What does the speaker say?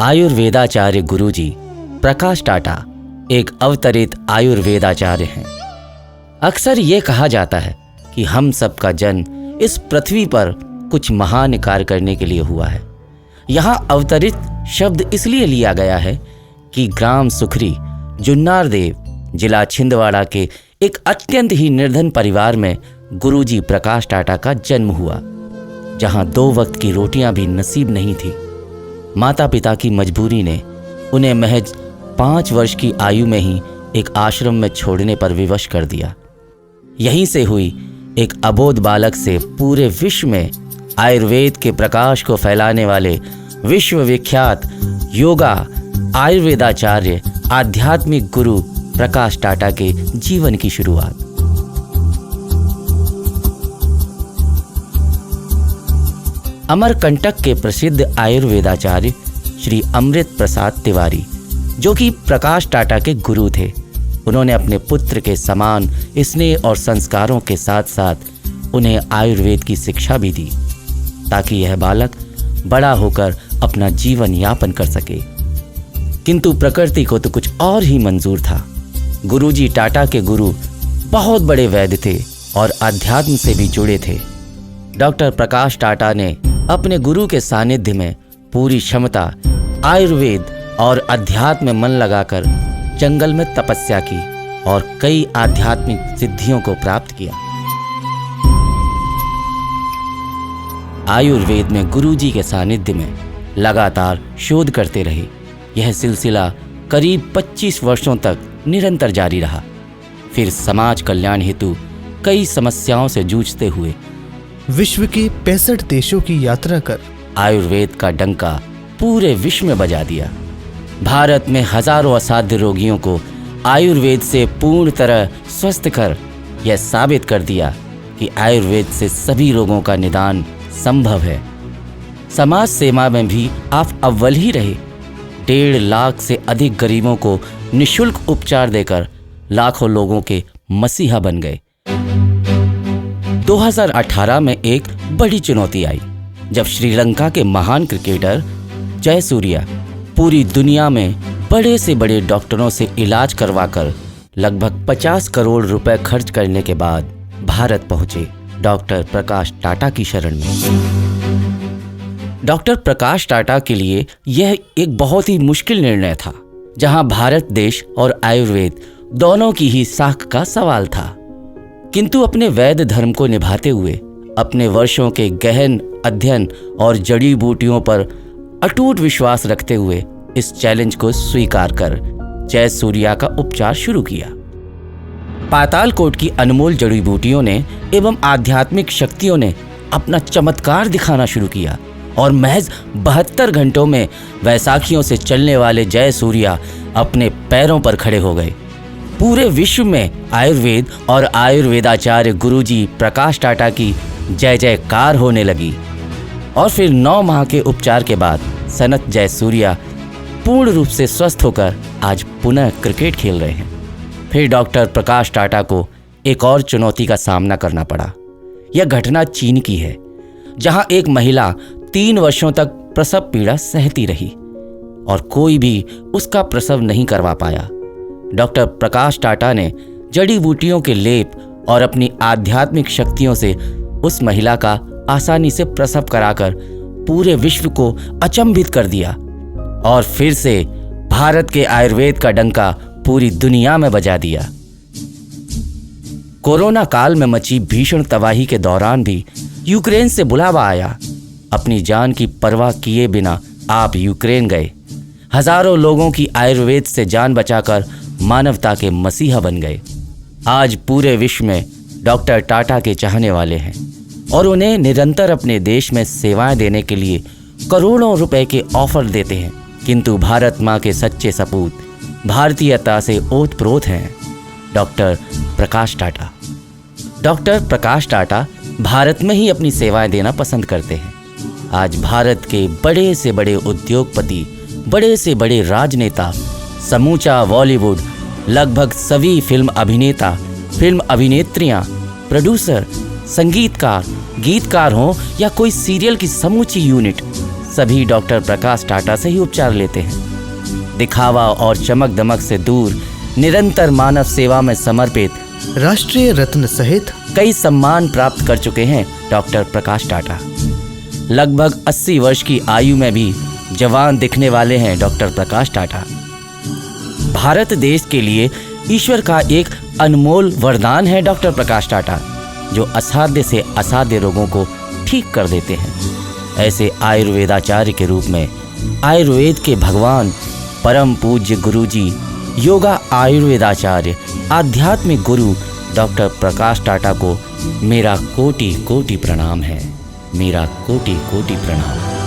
आयुर्वेदाचार्य गुरुजी प्रकाश टाटा एक अवतरित आयुर्वेदाचार्य हैं। अक्सर ये कहा जाता है कि हम सबका जन्म इस पृथ्वी पर कुछ महान कार्य करने के लिए हुआ है। यहाँ अवतरित शब्द इसलिए लिया गया है कि ग्राम सुखरी, जुन्नार देव, जिला छिंदवाड़ा के एक अत्यंत ही निर्धन परिवार में गुरुजी प्रकाश टाटा का जन्म हुआ, जहाँ 2 वक्त की रोटियां भी नसीब नहीं थी। माता पिता की मजबूरी ने उन्हें महज 5 वर्ष की आयु में ही एक आश्रम में छोड़ने पर विवश कर दिया। यहीं से हुई एक अबोध बालक से पूरे विश्व में आयुर्वेद के प्रकाश को फैलाने वाले विश्वविख्यात योगा आयुर्वेदाचार्य आध्यात्मिक गुरु प्रकाश टाटा के जीवन की शुरुआत। अमरकंटक के प्रसिद्ध आयुर्वेदाचार्य श्री अमृत प्रसाद तिवारी, जो कि प्रकाश टाटा के गुरु थे, उन्होंने अपने पुत्र के समान स्नेह और संस्कारों के साथ साथ उन्हें आयुर्वेद की शिक्षा भी दी, ताकि यह बालक बड़ा होकर अपना जीवन यापन कर सके। किंतु प्रकृति को तो कुछ और ही मंजूर था। गुरुजी टाटा के गुरु बहुत बड़े वैद्य थे और अध्यात्म से भी जुड़े थे। डॉक्टर प्रकाश टाटा ने अपने गुरु के सानिध्य में पूरी क्षमता आयुर्वेद और अध्यात्म में मन लगाकर जंगल में तपस्या की और कई आध्यात्मिक सिद्धियों को प्राप्त किया। आयुर्वेद में गुरुजी के सानिध्य में लगातार शोध करते रहे। यह सिलसिला करीब 25 वर्षों तक निरंतर जारी रहा। फिर समाज कल्याण हेतु कई समस्याओं से जूझते हुए विश्व के 65 देशों की यात्रा कर आयुर्वेद का डंका पूरे विश्व में बजा दिया। भारत में हजारों असाध्य रोगियों को आयुर्वेद से पूर्ण तरह स्वस्थ कर यह साबित कर दिया कि आयुर्वेद से सभी रोगों का निदान संभव है। समाज सेवा में भी आप अव्वल ही रहे। 1.5 लाख से अधिक गरीबों को निःशुल्क उपचार देकर लाखों लोगों के मसीहा बन गए। 2018 में एक बड़ी चुनौती आई, जब श्रीलंका के महान क्रिकेटर जयसूर्या पूरी दुनिया में बड़े से बड़े डॉक्टरों से इलाज करवाकर लगभग 50 करोड़ रुपए खर्च करने के बाद भारत पहुंचे डॉक्टर प्रकाश टाटा की शरण में। डॉक्टर प्रकाश टाटा के लिए यह एक बहुत ही मुश्किल निर्णय था, जहां भारत देश और आयुर्वेद दोनों की ही साख का सवाल था। किंतु अपने वैद्य धर्म को निभाते हुए, अपने वर्षों के गहन अध्ययन और जड़ी बूटियों पर अटूट विश्वास रखते हुए इस चैलेंज को स्वीकार कर जयसूर्या का उपचार शुरू किया। पातालकोट की अनमोल जड़ी बूटियों ने एवं आध्यात्मिक शक्तियों ने अपना चमत्कार दिखाना शुरू किया और महज 72 घंटों में वैसाखियों से चलने वाले जयसूर्या अपने पैरों पर खड़े हो गए। पूरे विश्व में आयुर्वेद और आयुर्वेदाचार्य गुरुजी प्रकाश टाटा की जय जयकार होने लगी और फिर 9 माह के उपचार के बाद सनत जयसूर्या पूर्ण रूप से स्वस्थ होकर आज पुनः क्रिकेट खेल रहे हैं। फिर डॉक्टर प्रकाश टाटा को एक और चुनौती का सामना करना पड़ा। यह घटना चीन की है, जहां एक महिला 3 वर्षों तक प्रसव पीड़ा सहती रही और कोई भी उसका प्रसव नहीं करवा पाया। डॉक्टर प्रकाश टाटा ने जड़ी बूटियों के लेप और अपनी आध्यात्मिक शक्तियों से उस महिला का आसानी से प्रसव कराकर पूरे विश्व को अचंभित कर दिया और फिर से भारत के आयुर्वेद का डंका पूरी दुनिया में बजा दिया। कोरोना काल में मची भीषण तबाही के दौरान भी यूक्रेन से बुलावा आया। अपनी जान की परवाह किए बिना आप यूक्रेन गए। हजारों लोगों की आयुर्वेद से जान बचाकर मानवता के मसीहा बन गए। आज पूरे विश्व में डॉक्टर टाटा के चाहने वाले हैं और उन्हें निरंतर अपने देश में सेवाएं देने के लिए करोड़ों रुपए के ऑफर देते हैं। किंतु भारत माँ के सच्चे सपूत भारतीयता से ओतप्रोत हैं डॉक्टर प्रकाश टाटा। डॉक्टर प्रकाश टाटा भारत में ही अपनी सेवाएं देना पसंद करते हैं। आज भारत के बड़े से बड़े उद्योगपति, बड़े से बड़े राजनेता, समूचा बॉलीवुड, लगभग सभी फिल्म अभिनेता, फिल्म अभिनेत्रियां, प्रोड्यूसर, संगीतकार, गीतकार हों या कोई सीरियल की समूची यूनिट, सभी डॉक्टर प्रकाश टाटा से ही उपचार लेते हैं। दिखावा और चमक दमक से दूर निरंतर मानव सेवा में समर्पित राष्ट्रीय रत्न सहित कई सम्मान प्राप्त कर चुके हैं डॉक्टर प्रकाश टाटा। लगभग 80 वर्ष की आयु में भी जवान दिखने वाले हैं डॉक्टर प्रकाश टाटा। भारत देश के लिए ईश्वर का एक अनमोल वरदान है डॉक्टर प्रकाश टाटा, जो असाध्य से असाध्य रोगों को ठीक कर देते हैं। ऐसे आयुर्वेदाचार्य के रूप में आयुर्वेद के भगवान परम पूज्य गुरुजी, योगा आयुर्वेदाचार्य, आध्यात्मिक गुरु डॉक्टर प्रकाश टाटा को मेरा कोटि कोटि प्रणाम है। मेरा कोटि कोटि प्रणाम।